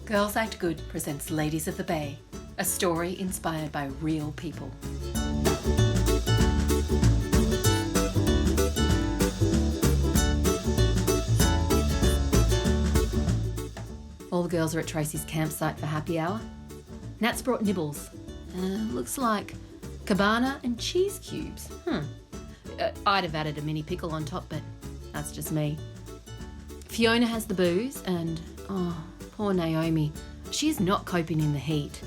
Girls Act Good presents Ladies of the Bay, a story inspired by real people. All the girls are at Tracy's campsite for happy hour. Nat's brought nibbles. Looks like cabana and cheese cubes. I'd have added a mini pickle on top, but that's just me. Fiona has the booze and, poor Naomi. She is not coping in the heat.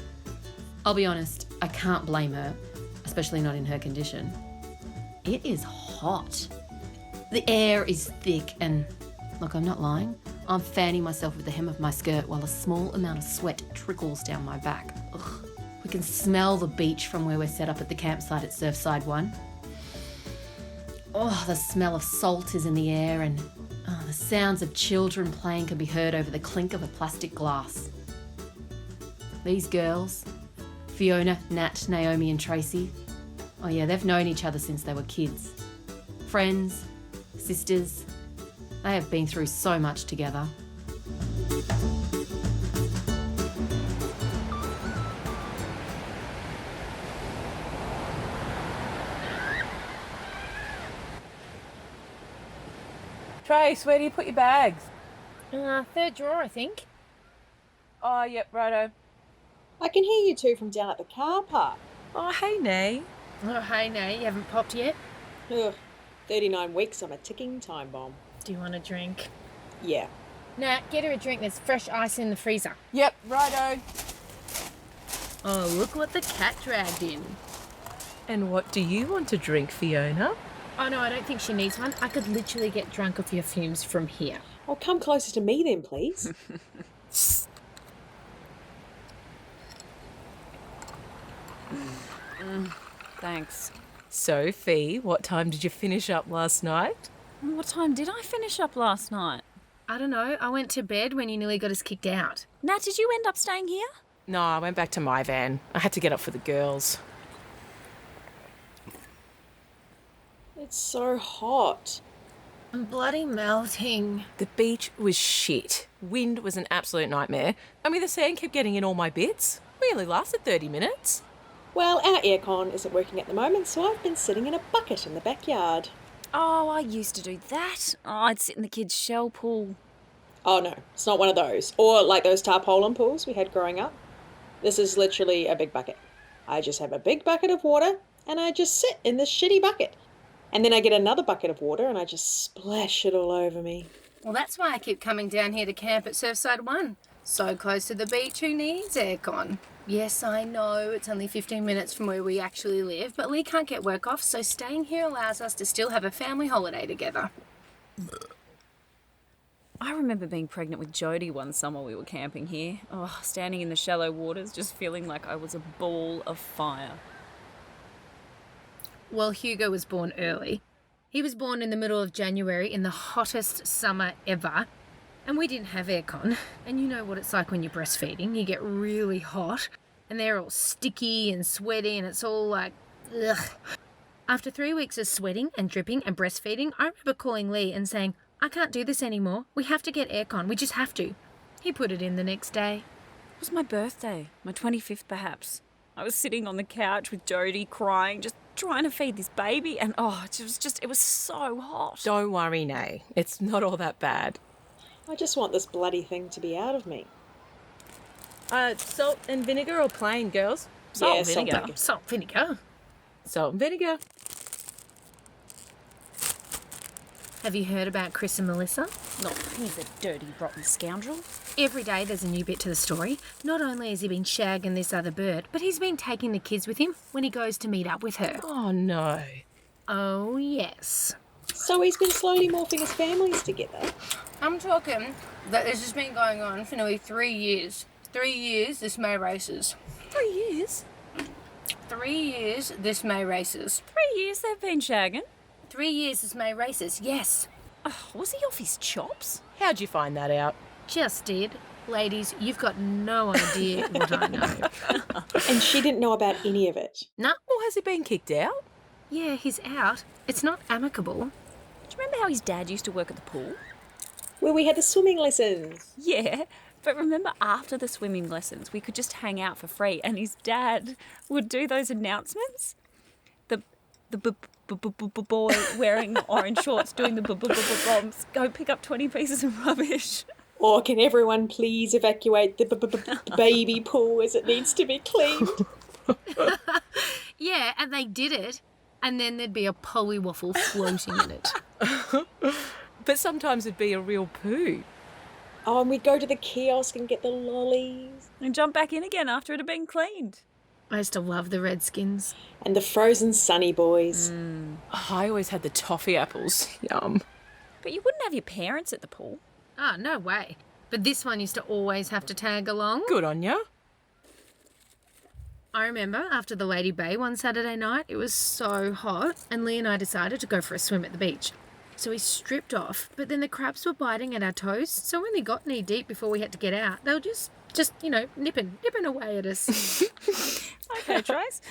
I'll be honest, I can't blame her, especially not in her condition. It is hot. The air is thick and, look, I'm not lying. I'm fanning myself with the hem of my skirt while a small amount of sweat trickles down my back. Ugh. We can smell the beach from where we're set up at the campsite at Surfside 1. The smell of salt is in the air and the sounds of children playing can be heard over the clink of a plastic glass. These girls, Fiona, Nat, Naomi and Tracy, they've known each other since they were kids. Friends, sisters, they have been through so much together. Trace, where do you put your bags? Third drawer, I think. Oh, yep, righto. I can hear you two from down at the car park. Oh, hey, Nay. Oh, hey, no, you haven't popped yet? Ugh, 39 weeks, I'm a ticking time bomb. Do you want a drink? Yeah. Nah, get her a drink. There's fresh ice in the freezer. Yep, righto. Oh, look what the cat dragged in. And what do you want to drink, Fiona? Oh, no, I don't think she needs one. I could literally get drunk off your fumes from here. Oh, come closer to me then, please. Thanks. So, Fee, what time did you finish up last night? What time did I finish up last night? I don't know. I went to bed when you nearly got us kicked out. Nat, did you end up staying here? No, I went back to my van. I had to get up for the girls. It's so hot. I'm bloody melting. The beach was shit. Wind was an absolute nightmare. The sand kept getting in all my bits. We only lasted 30 minutes. Well, our aircon isn't working at the moment, so I've been sitting in a bucket in the backyard. Oh, I used to do that. I'd sit in the kids' shell pool. Oh no, it's not one of those. Or like those tarpaulin pools we had growing up. This is literally a big bucket. I just have a big bucket of water and I just sit in this shitty bucket. And then I get another bucket of water and I just splash it all over me. Well, that's why I keep coming down here to camp at Surfside 1. So close to the beach, who needs aircon? Yes, I know it's only 15 minutes from where we actually live, but Lee can't get work off, so staying here allows us to still have a family holiday together. I remember being pregnant with Jodie one summer we were camping here. Standing in the shallow waters, just feeling like I was a ball of fire. Well, Hugo was born early. He was born in the middle of January in the hottest summer ever. And we didn't have aircon. And you know what it's like when you're breastfeeding. You get really hot and they're all sticky and sweaty and it's all like, ugh. After 3 weeks of sweating and dripping and breastfeeding, I remember calling Lee and saying, I can't do this anymore. We have to get aircon. We just have to. He put it in the next day. It was my birthday, my 25th perhaps. I was sitting on the couch with Jodie crying, just trying to feed this baby and it was so hot. Don't worry, Nay. It's not all that bad. I just want this bloody thing to be out of me. Salt and vinegar or plain, girls? Salt and vinegar. Salt vinegar. Salt and vinegar. Have you heard about Chris and Melissa? No, he's a dirty, rotten scoundrel. Every day there's a new bit to the story. Not only has he been shagging this other bird, but he's been taking the kids with him when he goes to meet up with her. Oh, no. Oh, yes. So he's been slowly morphing his families together. I'm talking that this has been going on for nearly 3 years. 3 years this May races. 3 years? 3 years this May races. 3 years they've been shagging? 3 years this May races, yes. Was he off his chops? How'd you find that out? Just did. Ladies, you've got no idea what I know. And she didn't know about any of it. No. Well, has he been kicked out? Yeah, he's out. It's not amicable. Do you remember how his dad used to work at the pool? Where we had the swimming lessons. Yeah, But remember, after the swimming lessons, we could just hang out for free, and his dad would do those announcements. The boy wearing orange shorts doing the bombs. Go pick up 20 pieces of rubbish. Or can everyone please evacuate the baby pool as it needs to be cleaned? Yeah, and they did it, and then there'd be a polywaffle floating in it. But sometimes it'd be a real poo. Oh, and we'd go to the kiosk and get the lollies. And jump back in again after it had been cleaned. I used to love the Redskins. And the frozen Sunny Boys. Oh, I always had the toffee apples. Yum. But you wouldn't have your parents at the pool. Oh, no way. But this one used to always have to tag along. Good on ya. I remember after the Lady Bay one Saturday night, it was so hot, and Lee and I decided to go for a swim at the beach. So we stripped off, but then the crabs were biting at our toes, so when they got knee deep before we had to get out, they were just nipping away at us. Okay, Trace.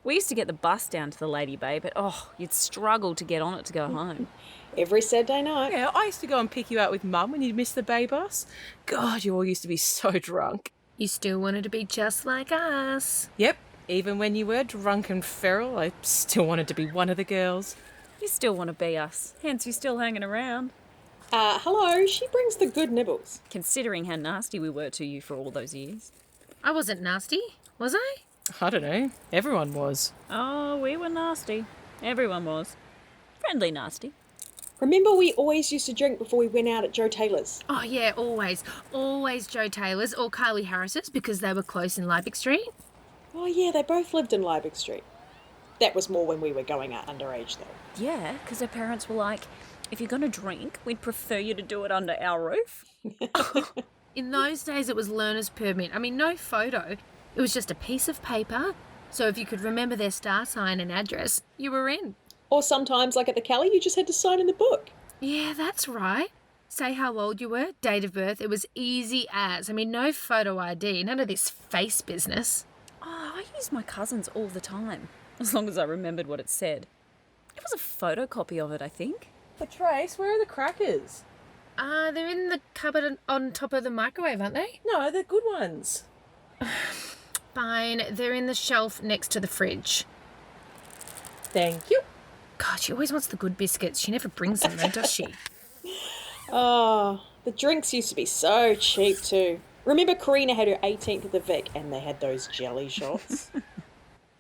We used to get the bus down to the Lady Bay, but you'd struggle to get on it to go home. Every Saturday night. Yeah, I used to go and pick you out with Mum when you'd miss the bay bus. God, you all used to be so drunk. You still wanted to be just like us. Yep, even when you were drunk and feral, I still wanted to be one of the girls. You still want to be us, hence you're still hanging around. Hello, she brings the good nibbles. Considering how nasty we were to you for all those years. I wasn't nasty, was I? I don't know, everyone was. Oh, we were nasty. Everyone was. Friendly nasty. Remember we always used to drink before we went out at Joe Taylor's? Oh, yeah, always. Always Joe Taylor's or Kylie Harris's because they were close in Liebig Street. Oh yeah, they both lived in Liebig Street. That was more when we were going out underage though. Yeah, because our parents were like, if you're going to drink, we'd prefer you to do it under our roof. In those days, it was learner's permit. I mean, no photo. It was just a piece of paper. So if you could remember their star sign and address, you were in. Or sometimes, like at the Kelley, you just had to sign in the book. Yeah, that's right. Say how old you were, date of birth. It was easy as. I mean, no photo ID, none of this face business. Oh, I used my cousin's all the time, as long as I remembered what it said. It was a photocopy of it, I think. But Trace, where are the crackers? They're in the cupboard on top of the microwave, aren't they? No, they're good ones. Fine, they're in the shelf next to the fridge. Thank you. God, she always wants the good biscuits. She never brings them though, does she? Oh, the drinks used to be so cheap too. Remember Karina had her 18th at the Vic and they had those jelly shots?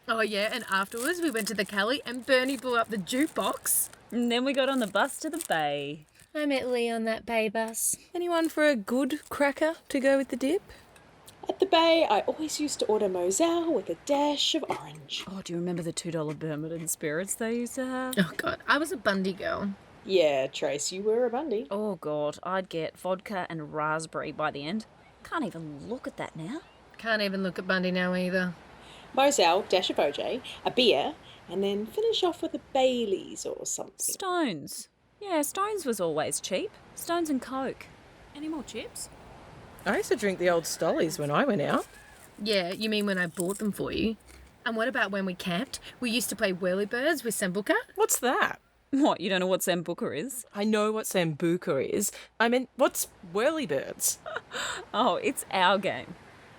Oh yeah, and afterwards we went to the Kelley and Bernie blew up the jukebox. And then we got on the bus to the bay. I met Lee on that bay bus. Anyone for a good cracker to go with the dip? At the Bay, I always used to order Moselle with a dash of orange. Oh, do you remember the $2 Bermudan spirits they used to have? Oh God, I was a Bundy girl. Yeah, Trace, you were a Bundy. Oh, God, I'd get vodka and raspberry by the end. Can't even look at that now. Can't even look at Bundy now either. Moselle, dash of OJ, a beer, and then finish off with a Baileys or something. Stones. Yeah, Stones was always cheap. Stones and Coke. Any more chips? I used to drink the old Stollies when I went out. Yeah, you mean when I bought them for you? And what about when we camped? We used to play whirlybirds with Sambuca. What's that? What, you don't know what Sambuca is? I know what Sambuca is. I mean, what's whirlybirds? Oh, it's our game.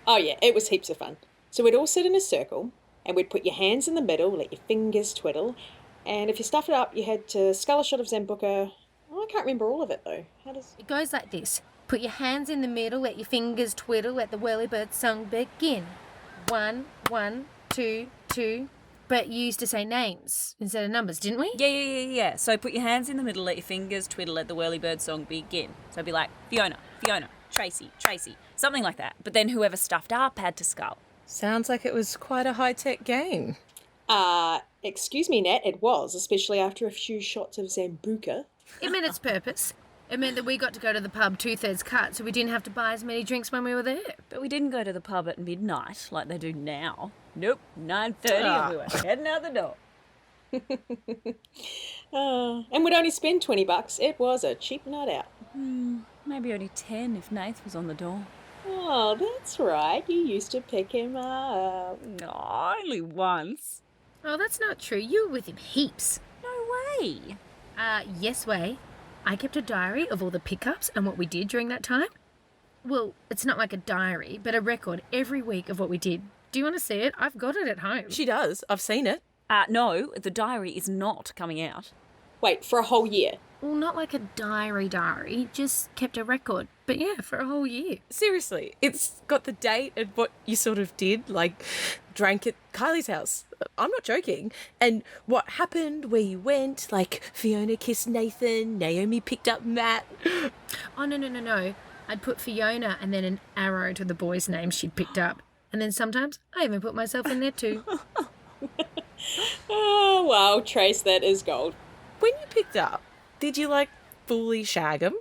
Oh yeah, it was heaps of fun. So we'd all sit in a circle, and we'd put your hands in the middle, let your fingers twiddle, and if you stuffed it up, you had to scull a shot of Sambuca. Oh, I can't remember all of it though. How does... It goes like this. Put your hands in the middle, let your fingers twiddle, let the whirlybird song begin. 1, 1, 2, 2. But you used to say names instead of numbers, didn't we? Yeah. So put your hands in the middle, let your fingers twiddle, let the whirlybird song begin. So it'd be like, Fiona, Tracy, something like that. But then whoever stuffed up had to scull. Sounds like it was quite a high-tech game. Excuse me, Nat, it was, especially after a few shots of Sambuca. It meant its purpose. It meant that we got to go to the pub 2/3 cut, so we didn't have to buy as many drinks when we were there. But we didn't go to the pub at midnight like they do now. Nope, 9:30 and we were heading out the door. And we'd only spend $20. It was a cheap night out. Maybe only 10 if Nath was on the door. Oh, that's right. You used to pick him up. No, only once. Oh, that's not true. You were with him heaps. No way. Yes way. I kept a diary of all the pickups and what we did during that time. Well, it's not like a diary, but a record every week of what we did. Do you want to see it? I've got it at home. She does. I've seen it. No, the diary is not coming out. Wait, for a whole year? Well, not like a diary, just kept a record. But yeah, for a whole year. Seriously, it's got the date and what you sort of did, like drank at Kylie's house. I'm not joking. And what happened, where you went, like Fiona kissed Nathan, Naomi picked up Matt. Oh, no. I'd put Fiona and then an arrow to the boy's name she'd picked up. And then sometimes I even put myself in there too. Oh, wow, Trace, that is gold. When you picked up, did you like fully shag him?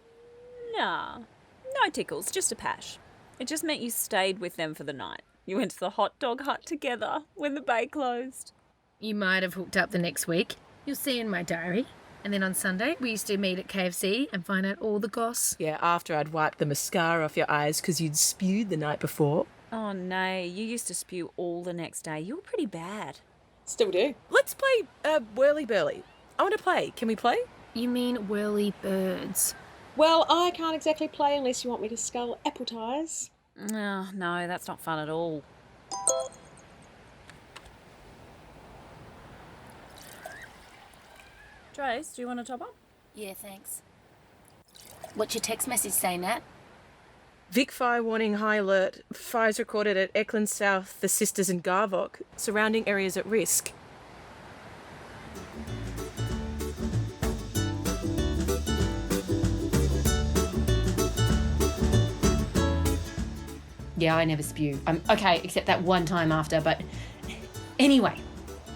Nah, no tickles, just a pash. It just meant you stayed with them for the night. You went to the hot dog hut together when the bay closed. You might have hooked up the next week. You'll see in my diary. And then on Sunday, we used to meet at KFC and find out all the goss. Yeah, after I'd wiped the mascara off your eyes because you'd spewed the night before. Oh, nay, you used to spew all the next day. You were pretty bad. Still do. Let's play Whirly Burly. I want to play. Can we play? You mean whirly birds? Well, I can't exactly play unless you want me to scull apple ties. Oh, no, that's not fun at all. Trace, do you want to top up? Yeah, thanks. What's your text message say, Nat? Vic fire warning, high alert. Fires recorded at Eckland South, the Sisters and Garvock. Surrounding areas at risk. Yeah, I never spew. Okay, except that one time after, but anyway,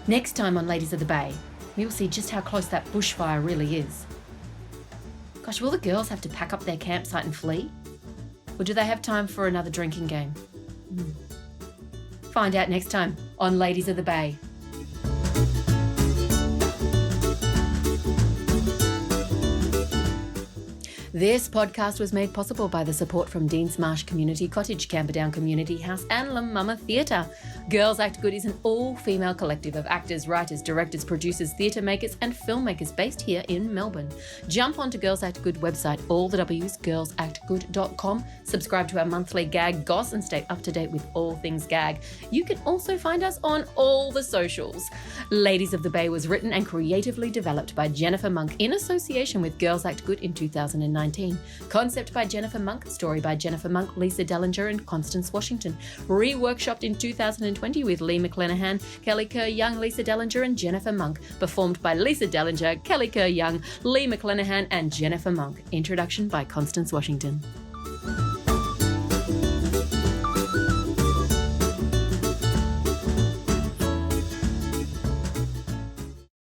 next time on Ladies of the Bay, we'll see just how close that bushfire really is. Gosh, will the girls have to pack up their campsite and flee? Or do they have time for another drinking game? Find out next time on Ladies of the Bay. This podcast was made possible by the support from Deans Marsh Community Cottage, Camperdown Community House and La Mama Theatre. Girls Act Good is an all-female collective of actors, writers, directors, producers, theatre makers and filmmakers based here in Melbourne. Jump onto Girls Act Good website, all the W's, girlsactgood.com. Subscribe to our monthly gag Goss and stay up to date with all things gag. You can also find us on all the socials. Ladies of the Bay was written and creatively developed by Jennifer Monk in association with Girls Act Good in 2019. Concept by Jennifer Monk, story by Jennifer Monk, Lisa Dallinger and Constance Washington. Reworkshopped in 2020 with Lee McClenaghan, Kelley, Kerr, Young, Lisa Dallinger and Jennifer Monk. Performed by Lisa Dallinger, Kelley, Kerr, Young, Lee McClenaghan and Jennifer Monk. Introduction by Constance Washington.